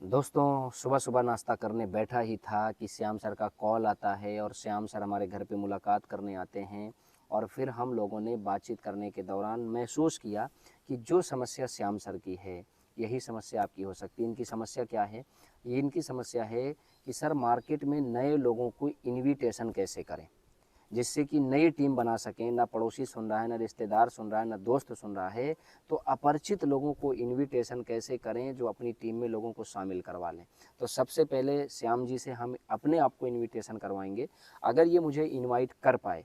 दोस्तों, सुबह सुबह नाश्ता करने बैठा ही था कि श्याम सर का कॉल आता है और श्याम सर हमारे घर पे मुलाकात करने आते हैं। और फिर हम लोगों ने बातचीत करने के दौरान महसूस किया कि जो समस्या श्याम सर की है, यही समस्या आपकी हो सकती है। इनकी समस्या क्या है? ये इनकी समस्या है कि सर मार्केट में नए लोगों को इन्विटेशन कैसे करें, जिससे कि नई टीम बना सकें। ना पड़ोसी सुन रहा है, ना रिश्तेदार सुन रहा है, ना दोस्त सुन रहा है। तो अपरिचित लोगों को इनविटेशन कैसे करें जो अपनी टीम में लोगों को शामिल करवा लें। तो सबसे पहले श्याम जी से हम अपने आप को इनविटेशन करवाएंगे। अगर ये मुझे इनवाइट कर पाए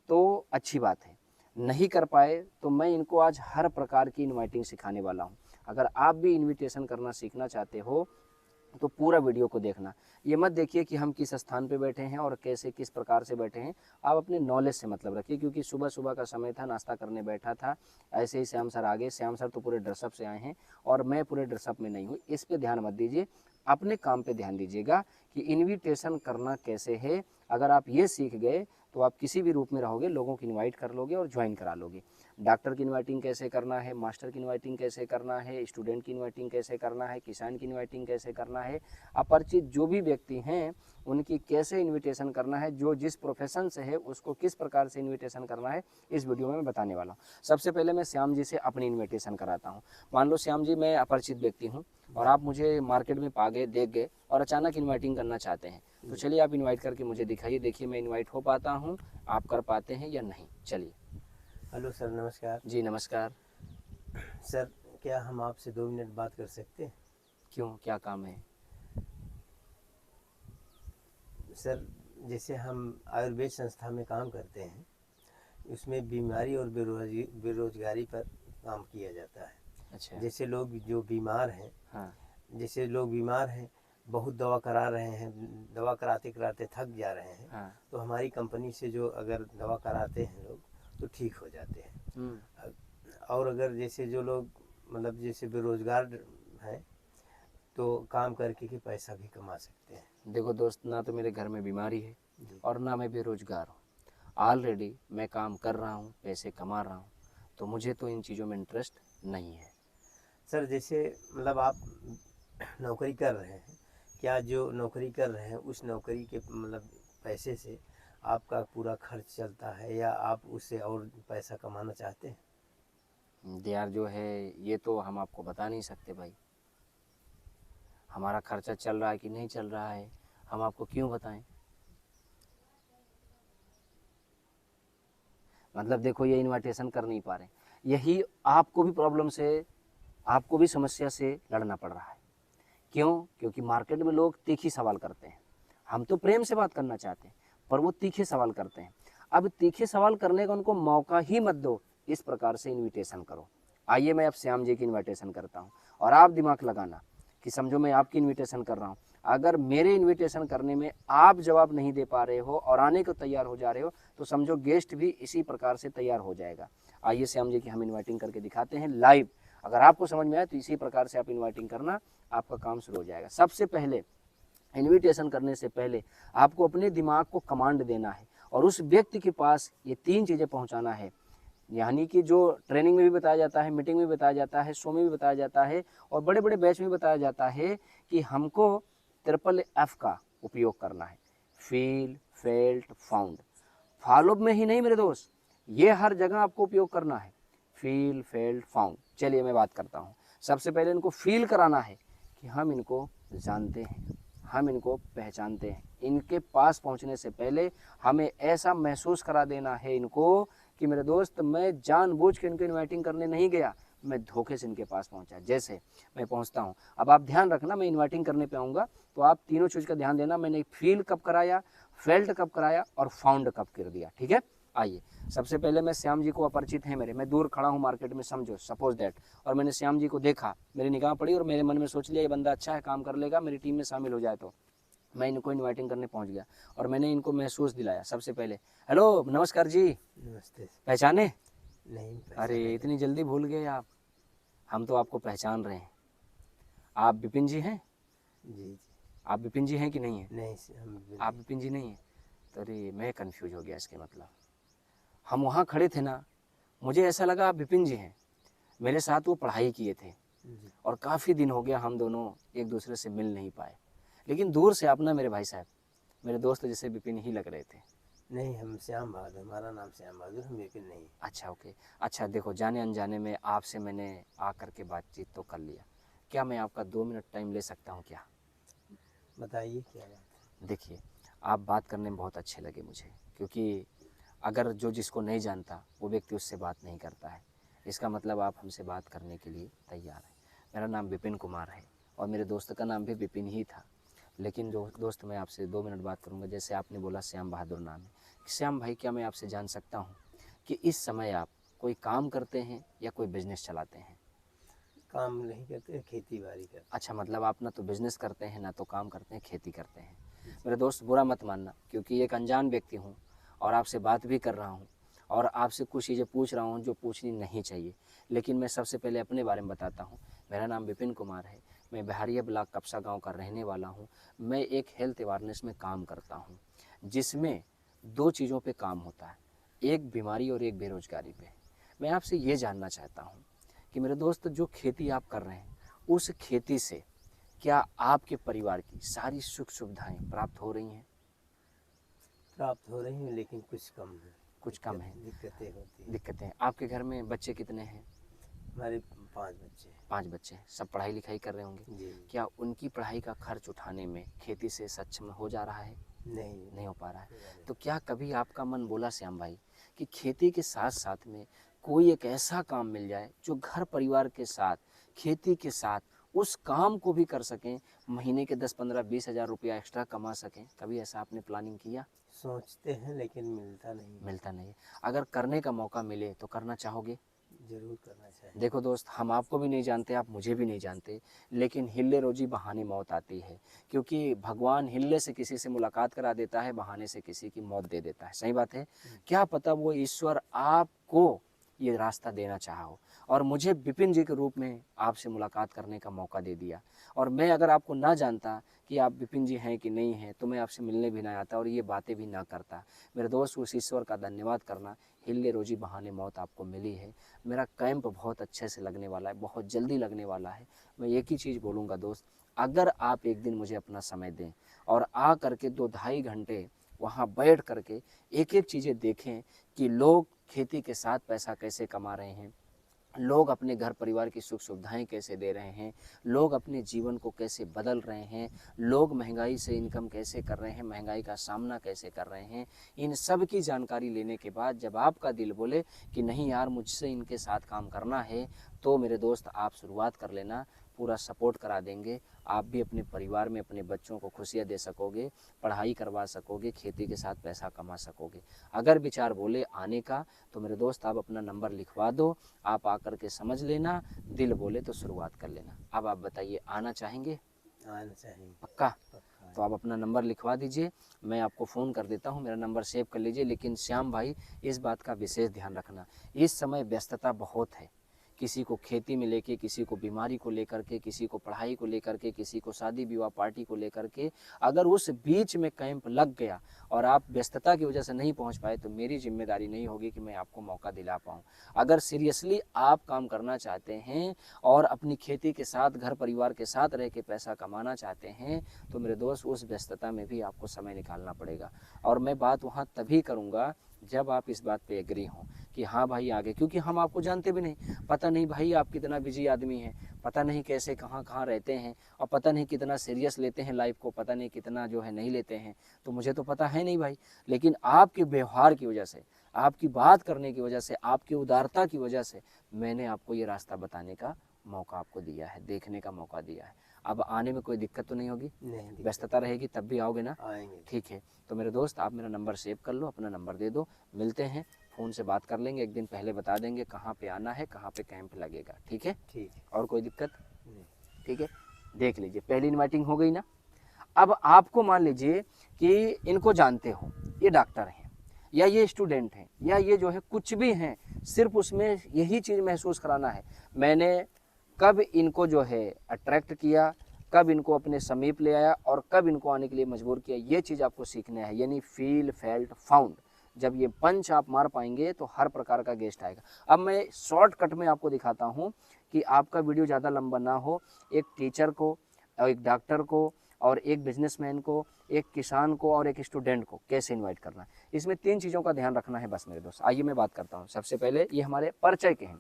तो अच्छी बात है, नहीं कर पाए तो मैं इनको आज हर प्रकार की इनवाइटिंग सिखाने वाला हूँ। अगर आप भी इनविटेशन करना सीखना चाहते हो तो पूरा वीडियो को देखना। ये मत देखिए कि हम किस स्थान पे बैठे हैं और कैसे किस प्रकार से बैठे हैं। आप अपने नॉलेज से मतलब रखिए, क्योंकि सुबह सुबह का समय था, नाश्ता करने बैठा था, ऐसे ही श्याम सर आ गए। श्याम सर तो पूरे ड्रेसअप से आए हैं और मैं पूरे ड्रेसअप में नहीं हूँ। इस पे ध्यान मत दीजिए, अपने काम पे ध्यान दीजिएगा कि इन्विटेशन करना कैसे है। अगर आप ये सीख गए तो आप किसी भी रूप में रहोगे, लोगों की इन्वाइट कर लोगे और ज्वाइन करा लोगे। डॉक्टर की इन्वाइटिंग कैसे करना है, मास्टर की इन्वाइटिंग कैसे करना है, स्टूडेंट की इन्वाइटिंग कैसे करना है, किसान की इन्वाइटिंग कैसे करना है, अपरिचित जो भी व्यक्ति हैं उनकी कैसे इन्विटेशन करना है, जो जिस प्रोफेशन से है उसको किस प्रकार से इन्विटेशन करना है, इस वीडियो में मैं बताने वाला हूँ। सबसे पहले मैं श्याम जी से अपनी इन्विटेशन कराता हूँ। मान लो श्याम जी, मैं अपरिचित व्यक्ति हूँ और आप मुझे मार्केट में पा गए, देख गए और अचानक इन्वाइटिंग करना चाहते हैं। तो चलिए आप इन्वाइट करके मुझे दिखाइए, देखिए मैं इन्वाइट हो पाता हूँ, आप कर पाते हैं या नहीं। चलिए। हेलो सर, नमस्कार। जी नमस्कार। सर, क्या हम आपसे 2 मिनट बात कर सकते हैं? क्यों, क्या काम है? सर, जैसे हम आयुर्वेद संस्था में काम करते हैं, उसमें बीमारी और बेरोजगारी पर काम किया जाता है। अच्छा। जैसे लोग जो बीमार हैं, हाँ। जैसे लोग बीमार हैं, बहुत दवा करा रहे हैं, दवा कराते कराते थक जा रहे हैं, हाँ। तो हमारी कंपनी से जो अगर दवा कराते हैं लोग, तो ठीक हो जाते हैं। और अगर जैसे जो लोग मतलब जैसे बेरोजगार हैं, तो काम करके के पैसा भी कमा सकते हैं। देखो दोस्त, ना तो मेरे घर में बीमारी है जी। और ना मैं बेरोजगार हूँ। ऑलरेडी मैं काम कर रहा हूँ, पैसे कमा रहा हूँ, तो मुझे तो इन चीज़ों में इंटरेस्ट नहीं है। सर, जैसे मतलब आप नौकरी कर रहे हैं, क्या जो नौकरी कर रहे हैं उस नौकरी के मतलब पैसे से आपका पूरा खर्च चलता है, या आप उससे और पैसा कमाना चाहते हैं? यार जो है ये तो हम आपको बता नहीं सकते भाई। हमारा खर्चा चल रहा है कि नहीं चल रहा है, हम आपको क्यों बताएं? मतलब देखो, ये इन्विटेशन कर नहीं पा रहे, यही आपको भी प्रॉब्लम से, आपको भी समस्या से लड़ना पड़ रहा है। क्यों? क्योंकि मार्केट में लोग तीखी सवाल करते हैं। हम तो प्रेम से बात करना चाहते हैं, पर वो तीखे सवाल करते हैं। अब तीखे सवाल करने का उनको मौका ही मत दो, इस प्रकार से इनविटेशन करो। आइए मैं अब श्याम जी की इनविटेशन करता हूँ और आप दिमाग लगाना कि समझो मैं आपकी इनविटेशन कर रहा हूँ। अगर मेरे इनविटेशन करने में आप जवाब नहीं दे पा रहे हो और आने को तैयार हो जा रहे हो, तो समझो गेस्ट भी इसी प्रकार से तैयार हो जाएगा। आइए श्याम जी की हम इनवाइटिंग करके दिखाते हैं लाइव। अगर आपको समझ में आए तो इसी प्रकार से आप इनवाइटिंग करना, आपका काम शुरू हो जाएगा। सबसे पहले इनविटेशन करने से पहले आपको अपने दिमाग को कमांड देना है और उस व्यक्ति के पास ये 3 चीज़ें पहुंचाना है। यानी कि जो ट्रेनिंग में भी बताया जाता है, मीटिंग में भी बताया जाता है, शो में भी बताया जाता है और बड़े बड़े बैच में बताया जाता है कि हमको ट्रिपल एफ का उपयोग करना है। Feel, felt, found. फॉलो में ही नहीं मेरे दोस्त, ये हर जगह आपको उपयोग करना है। Feel, felt, found. चलिए मैं बात करता हूँ। सबसे पहले इनको फील कराना है कि हम इनको जानते हैं, हम इनको पहचानते हैं। इनके पास पहुंचने से पहले हमें ऐसा महसूस करा देना है इनको कि मेरे दोस्त, मैं जानबूझ के इनको इनवाइटिंग करने नहीं गया, मैं धोखे से इनके पास पहुंचा। जैसे मैं पहुंचता हूं, अब आप ध्यान रखना, मैं इनवाइटिंग करने पे आऊँगा तो आप तीनों चीज़ का ध्यान देना। मैंने फील कब कराया, फेल्ट कब कराया और फाउंड कब कर दिया, ठीक है? आइए, सबसे पहले मैं श्याम जी को अपरिचित है मेरे, मैं दूर खड़ा हूँ मार्केट में, समझो सपोज दैट, और मैंने श्याम जी को देखा, मेरी निगाह पड़ी और मेरे मन में सोच लिया ये बंदा अच्छा है, काम कर लेगा, मेरी टीम में शामिल हो जाए। तो मैं इनको इनवाइटिंग करने पहुंच गया और मैंने इनको महसूस दिलाया। सबसे पहले हेलो, नमस्कार जी। नमस्ते। पहचाने? नहीं अरे पहचाने इतनी जल्दी भूल गए आप, हम तो आपको पहचान रहे हैं। आप विपिन जी हैं? जी जी। आप विपिन जी हैं कि नहीं है? नहीं हम आप नहीं। विपिन जी नहीं है? तो अरे मैं कंफ्यूज हो गया इसके मतलब। हम वहाँ खड़े थे ना, मुझे ऐसा लगा आप विपिन जी हैं, मेरे साथ वो पढ़ाई किए थे, जी। और काफ़ी दिन हो गया हम दोनों एक दूसरे से मिल नहीं पाए। लेकिन दूर से आप ना मेरे भाई साहब, मेरे दोस्त जैसे विपिन ही लग रहे थे। नहीं, हम श्याम बहादुर, हमारा नाम श्याम बहादुर, हम विपिन नहीं। अच्छा, ओके। अच्छा देखो, जाने अनजाने में आपसे मैंने आकर के बातचीत तो कर लिया। क्या मैं आपका 2 मिनट टाइम ले सकता हूँ क्या? बताइए क्या बात देखिए, आप बात करने में बहुत अच्छे लगे मुझे, क्योंकि अगर जो जिसको नहीं जानता वो व्यक्ति उससे बात नहीं करता है। इसका मतलब आप हमसे बात करने के लिए तैयार हैं। मेरा नाम विपिन कुमार है और मेरे दोस्त का नाम भी विपिन ही था। लेकिन जो दोस्त, मैं आपसे 2 मिनट बात करूंगा। जैसे आपने बोला श्याम बहादुर नाम है, श्याम भाई क्या मैं आपसे जान सकता हूँ कि इस समय आप कोई काम करते हैं या कोई बिजनेस चलाते हैं? है? काम नहीं करते, खेती बाड़ी करते अच्छा, मतलब आप ना तो बिजनेस करते हैं ना तो काम करते हैं, खेती करते हैं। मेरे दोस्त बुरा मत मानना, क्योंकि एक अनजान व्यक्ति हूँ और आपसे बात भी कर रहा हूँ और आपसे कुछ चीज़ें पूछ रहा हूँ जो पूछनी नहीं चाहिए। लेकिन मैं सबसे पहले अपने बारे में बताता हूँ। मेरा नाम विपिन कुमार है। मैं बिहारिया ब्लॉक कपसा गांव का रहने वाला हूँ। मैं एक हेल्थ अवेयरनेस में काम करता हूँ, जिसमें 2 चीज़ों पे काम होता है, एक बीमारी और एक बेरोजगारी पे। मैं आपसे ये जानना चाहता हूँ कि मेरे दोस्त, जो खेती आप कर रहे हैं, उस खेती से क्या आपके परिवार की सारी सुख सुविधाएं प्राप्त हो रही हैं? प्राप्त हो रही हैं, लेकिन कुछ कम है। कुछ कम है। दिक्कतें होती हैं। दिक्कतें। आपके घर में बच्चे कितने हैं? हमारे 5 बच्चे हैं। 5 बच्चे हैं। सब पढ़ाई लिखाई कर रहे होंगे। जी। क्या उनकी पढ़ाई का खर्च उठाने में खेती से सक्षम हो जा रहा है? नहीं, नहीं हो पा रहा है। नहीं। तो क्या कभी आपका मन बोला श्याम भाई कि खेती के साथ साथ में कोई एक ऐसा काम मिल जाए जो घर परिवार के साथ, खेती के साथ उस काम को भी कर सकें, महीने के 10, 15, 20 हज़ार रुपया एक्स्ट्रा कमा सकें? कभी ऐसा आपने प्लानिंग किया? सोचते हैं, लेकिन मिलता नहीं। मिलता नहीं है। अगर करने का मौका मिले तो करना चाहोगे? जरूर करना चाहिए। देखो दोस्त, हम आपको भी नहीं जानते, आप मुझे भी नहीं जानते, लेकिन हिल्ले रोजी बहाने मौत आती है। क्योंकि भगवान हिल्ले से किसी से मुलाकात करा देता है, बहाने से किसी की मौत दे देता है। सही बात है। क्या पता वो ईश्वर आपको ये रास्ता देना चाहा हो और मुझे विपिन जी के रूप में आपसे मुलाकात करने का मौका दे दिया। और मैं अगर आपको ना जानता कि आप विपिन जी हैं कि नहीं हैं, तो मैं आपसे मिलने भी ना आता और ये बातें भी ना करता। मेरे दोस्त, उस ईश्वर का धन्यवाद करना, हिल्ले रोजी बहाने मौत आपको मिली है। मेरा कैंप बहुत अच्छे से लगने वाला है, बहुत जल्दी लगने वाला है। मैं एक ही चीज़ बोलूँगा दोस्त, अगर आप एक दिन मुझे अपना समय दें और आ करके 2-2.5 घंटे वहाँ बैठ करके एक एक चीज़ें देखें कि लोग खेती के साथ पैसा कैसे कमा रहे हैं, लोग अपने घर परिवार की सुख सुविधाएं कैसे दे रहे हैं, लोग अपने जीवन को कैसे बदल रहे हैं, लोग महंगाई से इनकम कैसे कर रहे हैं, महंगाई का सामना कैसे कर रहे हैं, इन सब की जानकारी लेने के बाद जब आपका दिल बोले कि नहीं यार मुझसे इनके साथ काम करना है, तो मेरे दोस्त आप शुरुआत कर लेना। पूरा सपोर्ट करा देंगे। आप भी अपने परिवार में अपने बच्चों को खुशियाँ दे सकोगे, पढ़ाई करवा सकोगे, खेती के साथ पैसा कमा सकोगे। अगर विचार बोले आने का तो मेरे दोस्त आप अपना नंबर लिखवा दो, आप आकर के समझ लेना, दिल बोले तो शुरुआत कर लेना। अब आप बताइए, आना चाहेंगे? आना चाहिए। पक्का? पक्का। तो आप अपना नंबर लिखवा दीजिए, मैं आपको फ़ोन कर देता हूँ, मेरा नंबर सेव कर लीजिए। लेकिन श्याम भाई, इस बात का विशेष ध्यान रखना, इस समय व्यस्तता बहुत है। किसी को खेती में लेके, किसी को बीमारी को लेकर के, किसी को पढ़ाई को लेकर के, किसी को शादी विवाह पार्टी को लेकर के। अगर उस बीच में कैंप लग गया और आप व्यस्तता की वजह से नहीं पहुंच पाए तो मेरी जिम्मेदारी नहीं होगी कि मैं आपको मौका दिला पाऊँ। अगर सीरियसली आप काम करना चाहते हैं और अपनी खेती के साथ, घर परिवार के साथ रह के पैसा कमाना चाहते हैं, तो मेरे दोस्त उस व्यस्तता में भी आपको समय निकालना पड़ेगा। और मैं बात वहाँ तभी करूँगा जब आप इस बात पे एग्री हों कि हाँ भाई आगे, क्योंकि हम आपको जानते भी नहीं, पता नहीं भाई आप कितना बिजी आदमी हैं, पता नहीं कैसे कहाँ कहाँ रहते हैं, और पता नहीं कितना सीरियस लेते हैं लाइफ को, पता नहीं कितना जो है नहीं लेते हैं, तो मुझे तो पता है नहीं भाई। लेकिन आपके व्यवहार की वजह से, आपकी बात करने की वजह से, आपकी उदारता की वजह से मैंने आपको ये रास्ता बताने का मौका आपको दिया है, देखने का मौका दिया है। अब आने में कोई दिक्कत तो नहीं होगी? नहीं, व्यस्तता रहेगी तब भी आओगे ना? आएंगे। ठीक है। तो मेरे दोस्त आप मेरा नंबर सेव कर लो, अपना नंबर दे दो, मिलते हैं, फ़ोन से बात कर लेंगे। एक दिन पहले बता देंगे कहाँ पे आना है, कहाँ पे कैंप लगेगा। ठीक है? ठीक है। और कोई दिक्कत? नहीं। ठीक है। देख लीजिए, पहली इन्वाइटिंग हो गई ना। अब आपको मान लीजिए कि इनको जानते हो, ये डॉक्टर हैं या ये स्टूडेंट हैं या ये जो है कुछ भी हैं, सिर्फ उसमें यही चीज़ महसूस कराना है, मैंने कब इनको जो है अट्रैक्ट किया, कब इनको अपने समीप ले आया और कब इनको आने के लिए मजबूर किया, ये चीज़ आपको सीखना है। यानी फील, फेल्ट, फाउंड, जब ये पंच आप मार पाएंगे तो हर प्रकार का गेस्ट आएगा। अब मैं शॉर्टकट में आपको दिखाता हूँ कि आपका वीडियो ज़्यादा लंबा ना हो। एक टीचर को, एक डॉक्टर को, और एक बिजनेसमैन को, एक किसान को और एक स्टूडेंट को कैसे इनवाइट करना है, इसमें 3 चीज़ों का ध्यान रखना है बस मेरे दोस्त। आइए मैं बात करता हूँ। सबसे पहले ये हमारे परिचय के हैं,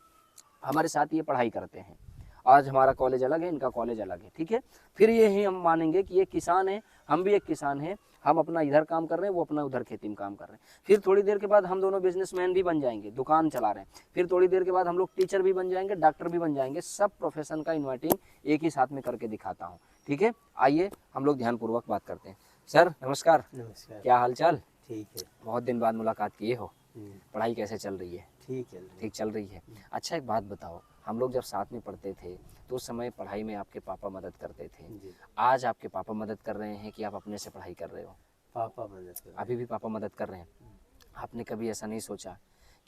हमारे साथ ये पढ़ाई करते हैं। आज हमारा कॉलेज अलग है, इनका कॉलेज अलग है, ठीक है। फिर ये ही हम मानेंगे कि ये किसान है, हम भी एक किसान हैं, हम अपना इधर काम कर रहे हैं, वो अपना उधर खेती में काम कर रहे हैं। फिर थोड़ी देर के बाद हम दोनों बिजनेसमैन भी बन जाएंगे, दुकान चला रहे हैं। फिर थोड़ी देर के बाद हम लोग टीचर भी बन जाएंगे, डॉक्टर भी बन जाएंगे। सब प्रोफेशन का इन्वाइटिंग एक ही साथ में करके दिखाता हूँ, ठीक है। आइए हम लोग ध्यानपूर्वक बात करते हैं। सर नमस्कार। नमस्कार। क्या हाल चाल? ठीक है। बहुत दिन बाद मुलाकात किए हो। पढ़ाई कैसे चल रही है? ठीक चल रही है। अच्छा एक बात बताओ, हम लोग जब साथ में पढ़ते थे तो उस समय पढ़ाई में आपके पापा मदद करते थे। आज आपके पापा मदद कर रहे हैं कि आप अपने से पढ़ाई कर रहे हो? पापा मदद कर रहे हैं। अभी भी पापा मदद कर रहे हैं। आपने कभी ऐसा नहीं सोचा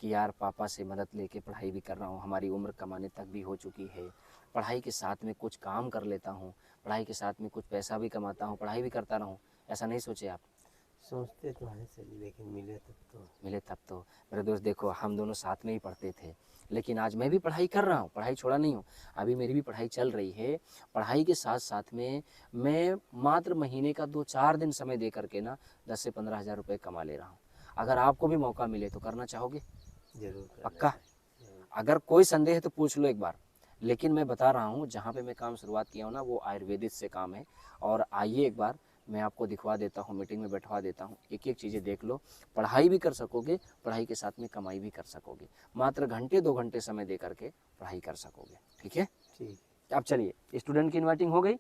कि यार पापा से मदद लेके पढ़ाई भी कर रहा हूँ, हमारी उम्र कमाने तक भी हो चुकी है, पढ़ाई के साथ में कुछ काम कर लेता हूँ, पढ़ाई के साथ में कुछ पैसा भी कमाता हूँ, पढ़ाई भी करता रहूँ? ऐसा नहीं सोचे आप? सोचते तो हैं सर, लेकिन मिले तब तो। मेरे दोस्त देखो, हम दोनों साथ में ही पढ़ते थे, लेकिन आज मैं भी पढ़ाई कर रहा हूँ, पढ़ाई छोड़ा नहीं हूँ। अभी मेरी भी पढ़ाई चल रही है। पढ़ाई के साथ साथ में मैं मात्र महीने का 2-4 दिन समय दे करके ना 10 से 15 हज़ार रुपये कमा ले रहा हूँ। अगर आपको भी मौका मिले तो करना चाहोगे? जरूर। पक्का? अगर कोई संदेह है तो पूछ लो एक बार। लेकिन मैं बता रहा हूँ, जहाँ पे मैं काम शुरुआत किया हूँ ना, वो आयुर्वेदिक से काम है। और आइए एक बार मैं आपको दिखवा देता हूँ, मीटिंग में बैठवा देता हूँ, एक एक चीज़ें देख लो। पढ़ाई भी कर सकोगे, पढ़ाई के साथ में कमाई भी कर सकोगे। मात्र घंटे 2 घंटे समय दे करके पढ़ाई कर सकोगे, ठीक है। ठीक। अब चलिए, स्टूडेंट की इन्वाइटिंग हो गई।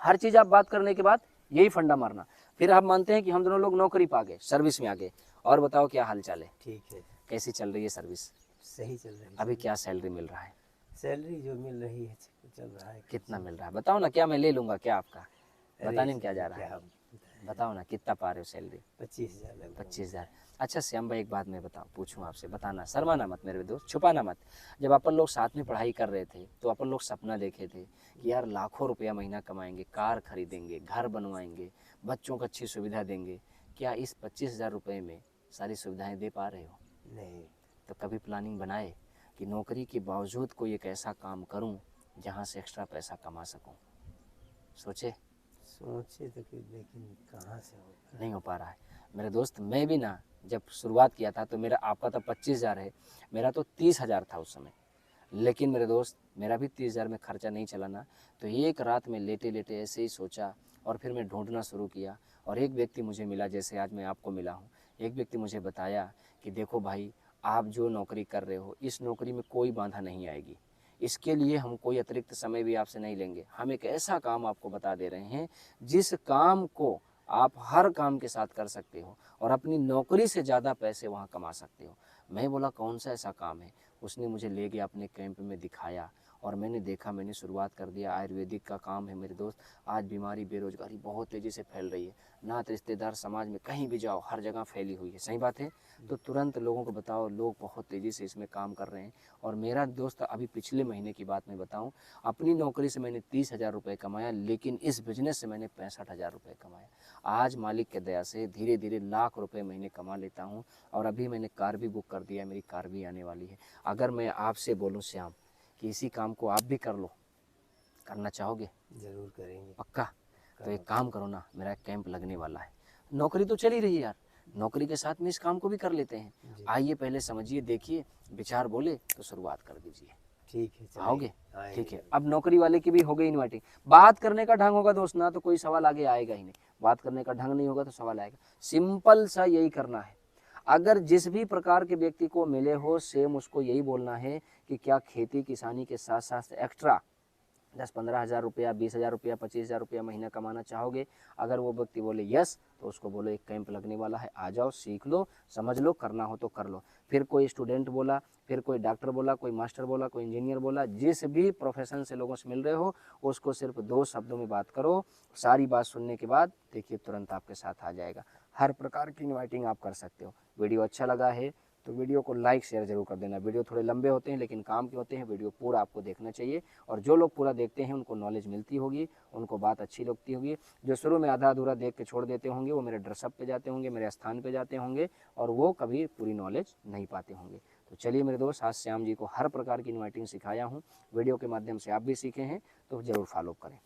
हर चीज़ आप बात करने के बाद यही फंडा मारना। फिर आप मानते हैं कि हम दोनों लोग नौकरी पा गए, सर्विस में आ गए। और बताओ क्या हाल चाल है? ठीक है। कैसी चल रही है सर्विस? सही चल रही है। अभी क्या सैलरी मिल रहा है? सैलरी जो मिल रही है चल रहा है। कितना मिल रहा है बताओ ना, क्या मैं ले लूँगा क्या आपका? बताने में क्या जा रहा है? बताओ ना कितना पा रहे हो सैलरी? 25,000। 25,000। अच्छा श्याम भाई, एक बात मैं बताऊँ, पूछूँ आपसे, बताना, शर्माना मत मेरे दोस्त, छुपाना मत। जब अपन लोग साथ में पढ़ाई कर रहे थे तो अपन लोग सपना देखे थे कि यार लाखों रुपया महीना कमाएंगे, कार खरीदेंगे, घर बनवाएंगे, बच्चों को अच्छी सुविधा देंगे। क्या इस 25,000 रुपये में सारी सुविधाएं दे पा रहे हो? नहीं। तो कभी प्लानिंग बनाए कि नौकरी के बावजूद कोई एक ऐसा काम करूं जहां से एक्स्ट्रा पैसा कमा सकूं? सोचे तो कि, लेकिन कहाँ से होगा? नहीं हो पा रहा है मेरे दोस्त। मैं भी ना जब शुरुआत किया था तो मेरा, आपका तो 25,000 है, मेरा तो 30,000 था उस समय। लेकिन मेरे दोस्त मेरा भी 30,000 में खर्चा नहीं चला ना। तो एक रात में लेटे लेटे ऐसे ही सोचा और फिर मैं ढूंढना शुरू किया। और एक व्यक्ति मुझे मिला, जैसे आज मैं आपको मिला हूँ। एक व्यक्ति मुझे बताया कि देखो भाई, आप जो नौकरी कर रहे हो, इस नौकरी में कोई बाधा नहीं आएगी, इसके लिए हम कोई अतिरिक्त समय भी आपसे नहीं लेंगे। हम एक ऐसा काम आपको बता दे रहे हैं जिस काम को आप हर काम के साथ कर सकते हो और अपनी नौकरी से ज़्यादा पैसे वहाँ कमा सकते हो। मैं बोला कौन सा ऐसा काम है? उसने मुझे ले गया अपने कैंप में दिखाया और मैंने देखा, मैंने शुरुआत कर दिया। आयुर्वेदिक का काम है मेरे दोस्त। आज बीमारी, बेरोजगारी बहुत तेज़ी से फैल रही है। नात रिश्तेदार समाज में कहीं भी जाओ हर जगह फैली हुई है, सही बात है। तो तुरंत लोगों को बताओ, लोग बहुत तेज़ी से इसमें काम कर रहे हैं। और मेरा दोस्त, अभी पिछले महीने की बात मैं बताऊं, अपनी नौकरी से मैंने 30,000 रुपये कमाया, लेकिन इस बिजनेस से मैंने 65,000 रुपये कमाया। आज मालिक के दया से धीरे धीरे लाख रुपए महीने कमा लेता हूँ। और अभी मैंने कार भी बुक कर दिया है, मेरी कार भी आने वाली है। अगर मैं आपसे बोलूँ श्याम कि इसी काम को आप भी कर लो, करना चाहोगे? जरूर करेंगे। पक्का? तो एक काम करो ना, मेरा कैंप लगने वाला है। नौकरी तो चल ही रही है यार, नौकरी के साथ में इस काम को भी कर लेते हैं। आइए पहले समझिए, देखिए, विचार बोले तो शुरुआत कर दीजिए। ठीक है, आओगे? ठीक है। अब नौकरी वाले की भी हो गई इन्वाइटिंग। बात करने का ढंग होगा दोस्त ना तो कोई सवाल आगे आएगा ही नहीं। बात करने का ढंग नहीं होगा तो सवाल आएगा। सिंपल सा यही करना है। अगर जिस भी प्रकार के व्यक्ति को मिले हो, सेम उसको यही बोलना है कि क्या खेती किसानी के साथ साथ एक्स्ट्रा 10-15 हज़ार रुपया, 20,000 रुपया, 25,000 रुपया महीना कमाना चाहोगे? अगर वो व्यक्ति बोले यस, तो उसको बोलो एक कैंप लगने वाला है, आ जाओ, सीख लो, समझ लो, करना हो तो कर लो। फिर कोई स्टूडेंट बोला, फिर कोई डॉक्टर बोला, कोई मास्टर बोला, कोई इंजीनियर बोला, जिस भी प्रोफेशन से लोगों से मिल रहे हो, उसको सिर्फ 2 शब्दों में बात करो। सारी बात सुनने के बाद देखिए तुरंत आपके साथ आ जाएगा। हर प्रकार की इन्वाइटिंग आप कर सकते हो। वीडियो अच्छा लगा है तो वीडियो को लाइक शेयर जरूर कर देना। वीडियो थोड़े लंबे होते हैं लेकिन काम के होते हैं, वीडियो पूरा आपको देखना चाहिए। और जो लोग पूरा देखते हैं उनको नॉलेज मिलती होगी, उनको बात अच्छी लगती होगी। जो शुरू में आधा अधूरा देख के छोड़ देते होंगे वो मेरे ड्रेसअप पे जाते होंगे, मेरे स्थान पे जाते होंगे और वो कभी पूरी नॉलेज नहीं पाते होंगे। तो चलिए मेरे दोस्त, आज श्याम जी को हर प्रकार की इन्वाइटिंग सिखाया हूँ, वीडियो के माध्यम से आप भी सीखे हैं तो ज़रूर फॉलो करें।